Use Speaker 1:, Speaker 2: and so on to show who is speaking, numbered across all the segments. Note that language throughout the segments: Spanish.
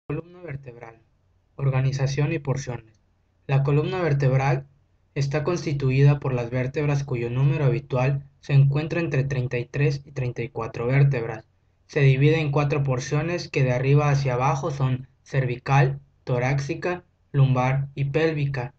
Speaker 1: Columna vertebral. Organización y porciones. La columna vertebral está constituida por las vértebras cuyo número habitual se encuentra entre 33 y 34 vértebras. Se divide en cuatro porciones que de arriba hacia abajo son cervical, torácica, lumbar y pélvica.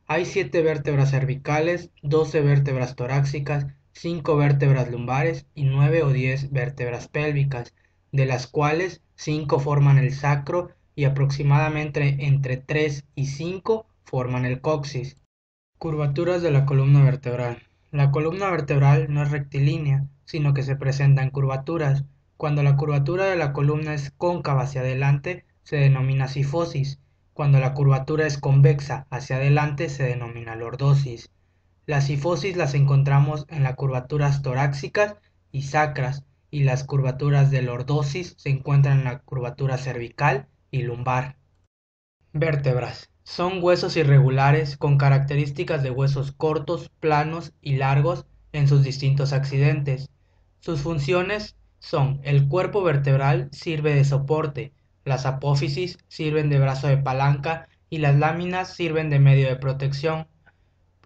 Speaker 1: Hay 7 vértebras cervicales, 12 vértebras torácicas, 5 vértebras lumbares y 9 o 10 vértebras pélvicas, de las cuales 5 forman el sacro y aproximadamente entre 3 y 5 forman el coxis. Curvaturas de la columna vertebral. La columna vertebral no es rectilínea, sino que se presenta en curvaturas. Cuando la curvatura de la columna es cóncava hacia adelante, se denomina cifosis. Cuando la curvatura es convexa hacia adelante, se denomina lordosis. Las cifosis las encontramos en las curvaturas torácicas y sacras, y las curvaturas de lordosis se encuentran en la curvatura cervical y lumbar. Vértebras. Son huesos irregulares con características de huesos cortos, planos y largos en sus distintos accidentes. Sus funciones son: el cuerpo vertebral sirve de soporte, las apófisis sirven de brazo de palanca y las láminas sirven de medio de protección.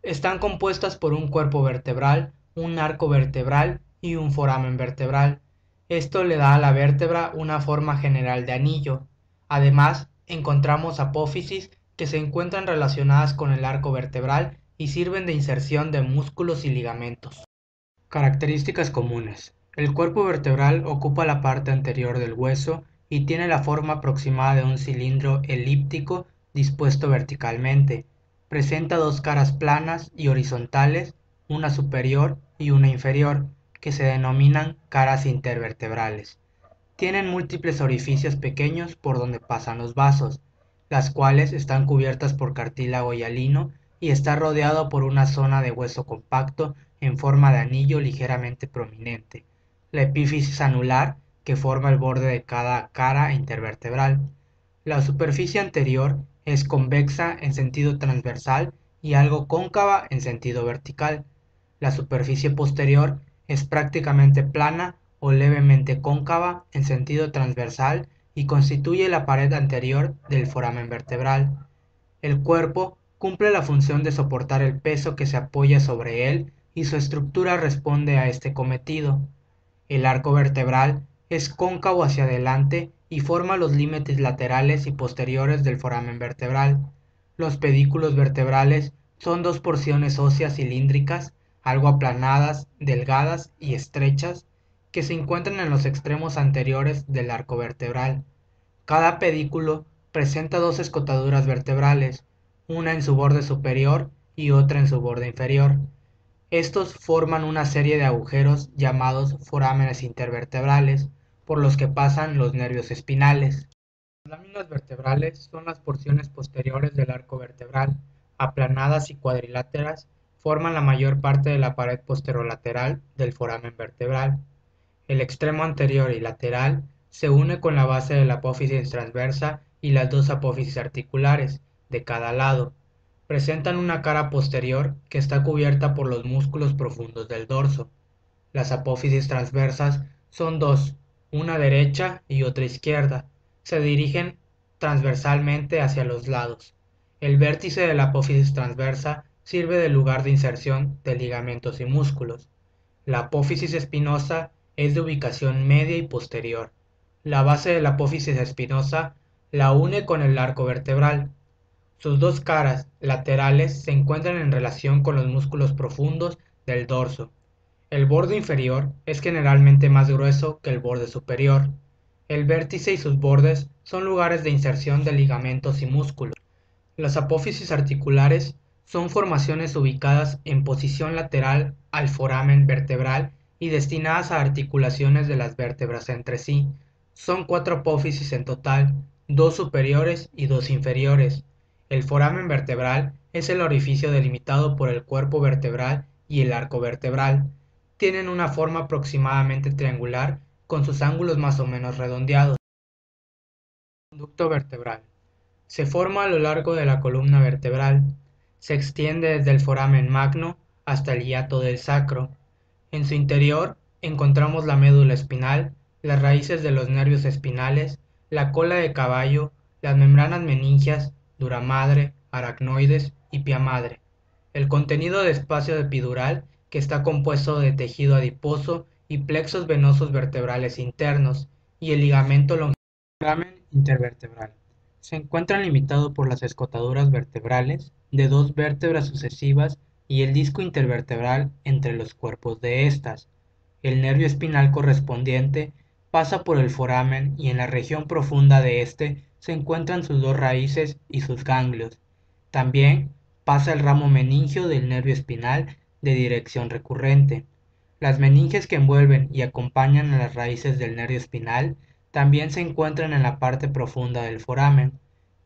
Speaker 1: Están compuestas por un cuerpo vertebral, un arco vertebral y un foramen vertebral. Esto le da a la vértebra una forma general de anillo. Además, encontramos apófisis que se encuentran relacionadas con el arco vertebral y sirven de inserción de músculos y ligamentos. Características comunes. El cuerpo vertebral ocupa la parte anterior del hueso y tiene la forma aproximada de un cilindro elíptico dispuesto verticalmente. Presenta dos caras planas y horizontales, una superior y una inferior, que se denominan caras intervertebrales. Tienen múltiples orificios pequeños por donde pasan los vasos, las cuales están cubiertas por cartílago hialino y está rodeado por una zona de hueso compacto en forma de anillo ligeramente prominente, la epífisis anular, que forma el borde de cada cara intervertebral. La superficie anterior es convexa en sentido transversal y algo cóncava en sentido vertical. La superficie posterior es prácticamente plana o levemente cóncava en sentido transversal y constituye la pared anterior del foramen vertebral. El cuerpo cumple la función de soportar el peso que se apoya sobre él y su estructura responde a este cometido. El arco vertebral es cóncavo hacia adelante y forma los límites laterales y posteriores del foramen vertebral. Los pedículos vertebrales son dos porciones óseas cilíndricas, algo aplanadas, delgadas y estrechas, que se encuentran en los extremos anteriores del arco vertebral. Cada pedículo presenta dos escotaduras vertebrales, una en su borde superior y otra en su borde inferior. Estos forman una serie de agujeros llamados forámenes intervertebrales, por los que pasan los nervios espinales. Las láminas vertebrales son las porciones posteriores del arco vertebral, aplanadas y cuadriláteras, forman la mayor parte de la pared posterolateral del foramen vertebral. El extremo anterior y lateral se une con la base de la apófisis transversa y las dos apófisis articulares, de cada lado. Presentan una cara posterior que está cubierta por los músculos profundos del dorso. Las apófisis transversas son dos, una derecha y otra izquierda. Se dirigen transversalmente hacia los lados. El vértice de la apófisis transversa sirve de lugar de inserción de ligamentos y músculos. La apófisis espinosa es de ubicación media y posterior. La base de la apófisis espinosa la une con el arco vertebral. Sus dos caras laterales se encuentran en relación con los músculos profundos del dorso. El borde inferior es generalmente más grueso que el borde superior. El vértice y sus bordes son lugares de inserción de ligamentos y músculos. Las apófisis articulares son formaciones ubicadas en posición lateral al foramen vertebral y destinadas a articulaciones de las vértebras entre sí. Son cuatro apófisis en total, dos superiores y dos inferiores. El foramen vertebral es el orificio delimitado por el cuerpo vertebral y el arco vertebral. Tienen una forma aproximadamente triangular con sus ángulos más o menos redondeados. Conducto vertebral. Se forma a lo largo de la columna vertebral. Se extiende desde el foramen magno hasta el hiato del sacro. En su interior encontramos la médula espinal, las raíces de los nervios espinales, la cola de caballo, las membranas meningias, duramadre, aracnoides y pia madre. El contenido de espacio epidural, que está compuesto de tejido adiposo y plexos venosos vertebrales internos, y el ligamento longitudinal intervertebral. Se encuentran limitados por las escotaduras vertebrales de dos vértebras sucesivas y el disco intervertebral entre los cuerpos de estas. El nervio espinal correspondiente pasa por el foramen y en la región profunda de este se encuentran sus dos raíces y sus ganglios. También pasa el ramo meningio del nervio espinal de dirección recurrente. Las meninges que envuelven y acompañan a las raíces del nervio espinal también se encuentran en la parte profunda del foramen.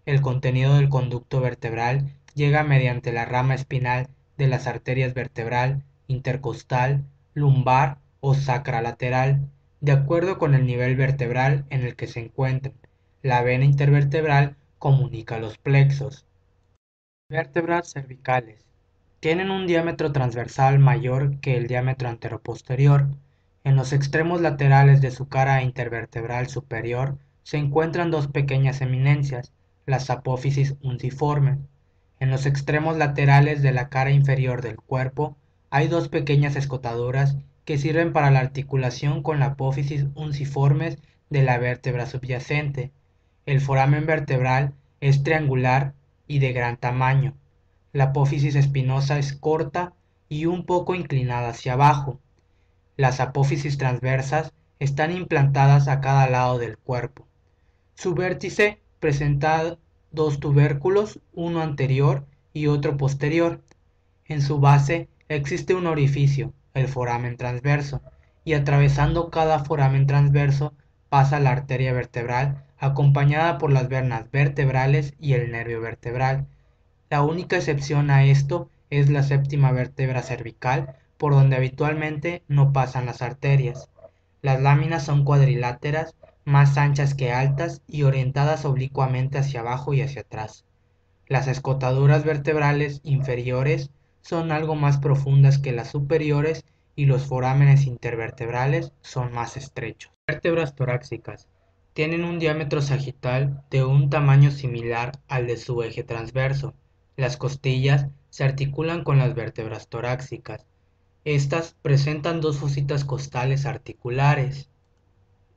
Speaker 1: El contenido del conducto vertebral llega mediante la rama espinal de las arterias vertebral, intercostal, lumbar o sacralateral, de acuerdo con el nivel vertebral en el que se encuentren. La vena intervertebral comunica los plexos. Vértebras cervicales. Tienen un diámetro transversal mayor que el diámetro anteroposterior. En los extremos laterales de su cara intervertebral superior se encuentran dos pequeñas eminencias, las apófisis unciformes. En los extremos laterales de la cara inferior del cuerpo hay dos pequeñas escotaduras que sirven para la articulación con la apófisis unciformes de la vértebra subyacente. El foramen vertebral es triangular y de gran tamaño. La apófisis espinosa es corta y un poco inclinada hacia abajo. Las apófisis transversas están implantadas a cada lado del cuerpo. Su vértice presenta dos tubérculos, uno anterior y otro posterior. En su base existe un orificio, el foramen transverso, y atravesando cada foramen transverso pasa la arteria vertebral, acompañada por las venas vertebrales y el nervio vertebral. La única excepción a esto es la séptima vértebra cervical, por donde habitualmente no pasan las arterias. Las láminas son cuadriláteras, más anchas que altas y orientadas oblicuamente hacia abajo y hacia atrás. Las escotaduras vertebrales inferiores son algo más profundas que las superiores y los forámenes intervertebrales son más estrechos. Vértebras torácicas. Tienen un diámetro sagital de un tamaño similar al de su eje transverso. Las costillas se articulan con las vértebras torácicas. Estas presentan dos fositas costales articulares.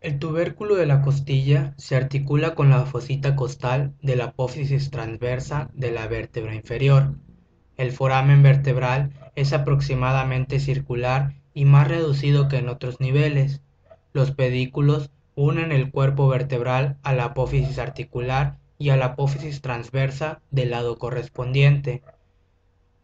Speaker 1: El tubérculo de la costilla se articula con la fosita costal de la apófisis transversa de la vértebra inferior. El foramen vertebral es aproximadamente circular y más reducido que en otros niveles. Los pedículos unen el cuerpo vertebral a la apófisis articular y a la apófisis transversa del lado correspondiente.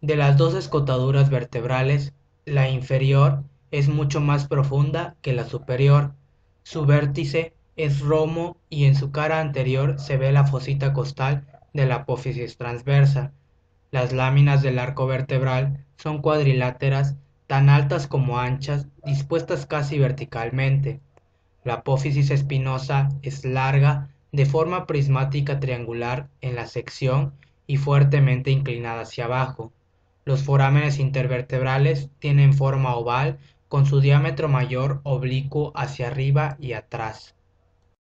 Speaker 1: De las dos escotaduras vertebrales, la inferior es mucho más profunda que la superior. Su vértice es romo y en su cara anterior se ve la fosita costal de la apófisis transversa. Las láminas del arco vertebral son cuadriláteras, tan altas como anchas, dispuestas casi verticalmente. La apófisis espinosa es larga, de forma prismática triangular en la sección y fuertemente inclinada hacia abajo. Los forámenes intervertebrales tienen forma oval con su diámetro mayor oblicuo hacia arriba y atrás.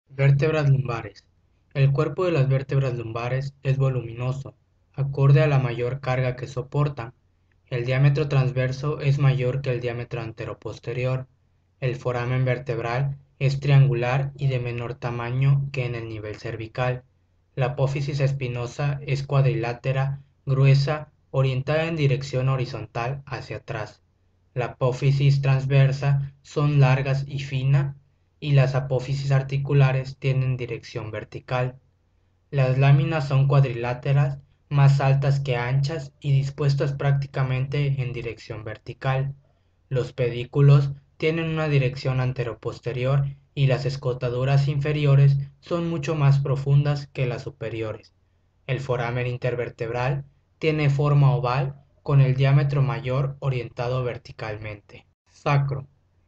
Speaker 1: Vértebras lumbares. El cuerpo de las vértebras lumbares es voluminoso, acorde a la mayor carga que soportan. El diámetro transverso es mayor que el diámetro anteroposterior. El foramen vertebral es triangular y de menor tamaño que en el nivel cervical. La apófisis espinosa es cuadrilátera, gruesa, orientada en dirección horizontal hacia atrás. La apófisis transversa son largas y fina, y las apófisis articulares tienen dirección vertical. Las láminas son cuadriláteras, más altas que anchas y dispuestas prácticamente en dirección vertical. Los pedículos tienen una dirección anteroposterior y las escotaduras inferiores son mucho más profundas que las superiores. El foramen intervertebral tiene forma oval con el diámetro mayor orientado verticalmente. Sacro.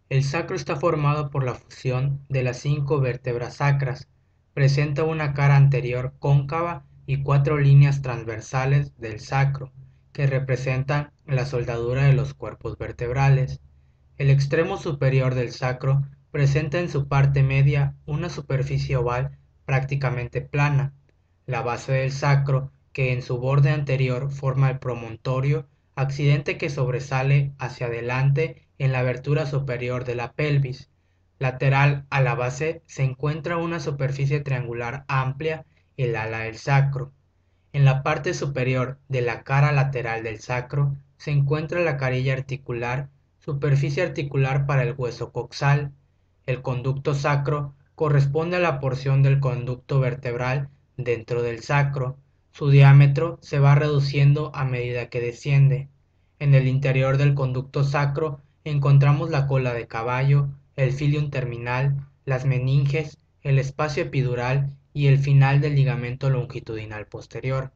Speaker 1: El sacro está formado por la fusión de las 5 vértebras sacras. Presenta una cara anterior cóncava y 4 líneas transversales del sacro, que representan la soldadura de los cuerpos vertebrales. El extremo superior del sacro presenta en su parte media una superficie oval prácticamente plana. la base del sacro, que en su borde anterior forma el promontorio, accidente que sobresale hacia adelante en la abertura superior de la pelvis. Lateral a la base se encuentra una superficie triangular amplia, el ala del sacro. En la parte superior de la cara lateral del sacro se encuentra la carilla articular, superficie articular para el hueso coxal. El conducto sacro corresponde a la porción del conducto vertebral dentro del sacro. Su diámetro se va reduciendo a medida que desciende. En el interior del conducto sacro encontramos la cola de caballo, el filium terminal, las meninges, el espacio epidural y el final del ligamento longitudinal posterior.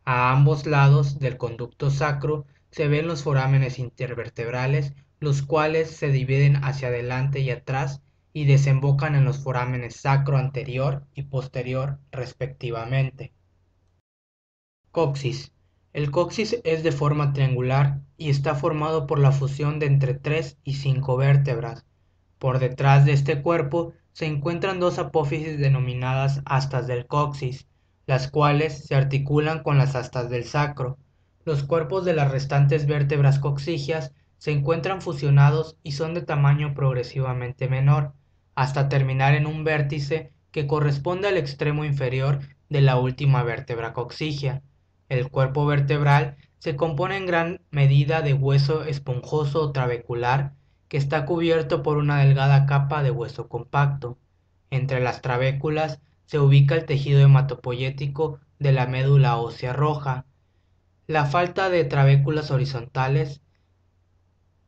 Speaker 1: A ambos lados del conducto sacro se ven los forámenes intervertebrales, los cuales se dividen hacia adelante y atrás y desembocan en los forámenes sacro anterior y posterior respectivamente. Coxis. El coxis es de forma triangular y está formado por la fusión de entre 3 y 5 vértebras. Por detrás de este cuerpo se encuentran dos apófisis denominadas astas del coxis, las cuales se articulan con las astas del sacro. Los cuerpos de las restantes vértebras coxígeas se encuentran fusionados y son de tamaño progresivamente menor, hasta terminar en un vértice que corresponde al extremo inferior de la última vértebra coxígea. El cuerpo vertebral se compone en gran medida de hueso esponjoso o trabecular que está cubierto por una delgada capa de hueso compacto. Entre las trabéculas se ubica el tejido hematopoyético de la médula ósea roja. La falta de trabéculas horizontales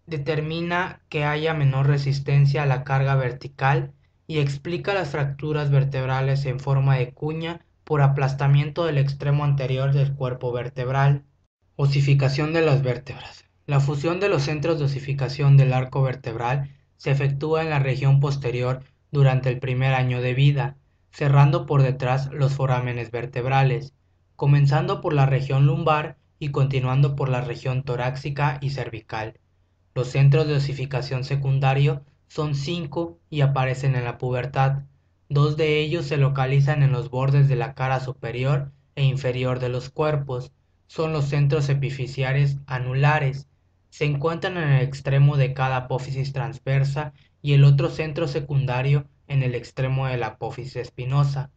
Speaker 1: determina que haya menor resistencia a la carga vertical y explica las fracturas vertebrales en forma de cuña por aplastamiento del extremo anterior del cuerpo vertebral. Osificación de las vértebras. La fusión de los centros de osificación del arco vertebral se efectúa en la región posterior durante el primer año de vida, cerrando por detrás los forámenes vertebrales, comenzando por la región lumbar y continuando por la región torácica y cervical. Los centros de osificación secundario son 5 y aparecen en la pubertad. Dos de ellos se localizan en los bordes de la cara superior e inferior de los cuerpos. Son los centros epifisiares anulares. Se encuentran en el extremo de cada apófisis transversa y el otro centro secundario en el extremo de la apófisis espinosa.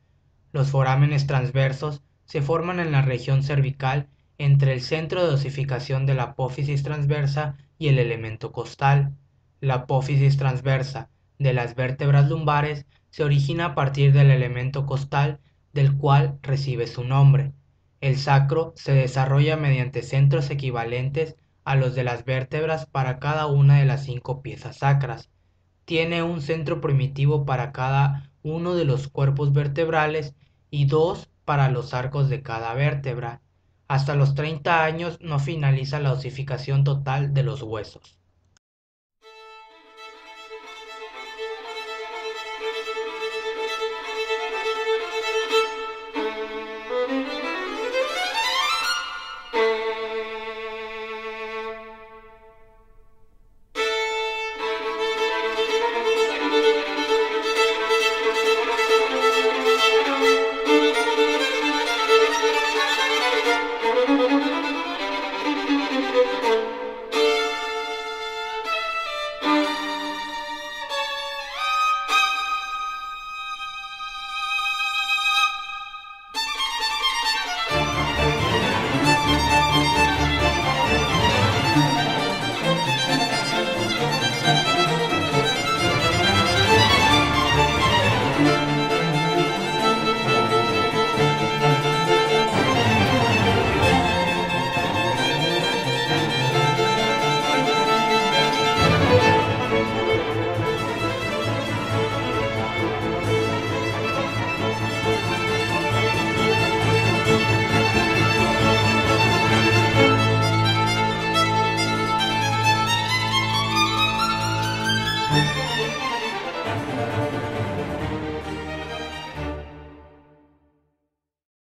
Speaker 1: Los forámenes transversos se forman en la región cervical entre el centro de osificación de la apófisis transversa y el elemento costal. La apófisis transversa de las vértebras lumbares se origina a partir del elemento costal del cual recibe su nombre. El sacro se desarrolla mediante centros equivalentes a los de las vértebras para cada una de las 5 piezas sacras. Tiene un centro primitivo para cada uno de los cuerpos vertebrales y dos para los arcos de cada vértebra. Hasta los 30 años no finaliza la osificación total de los huesos.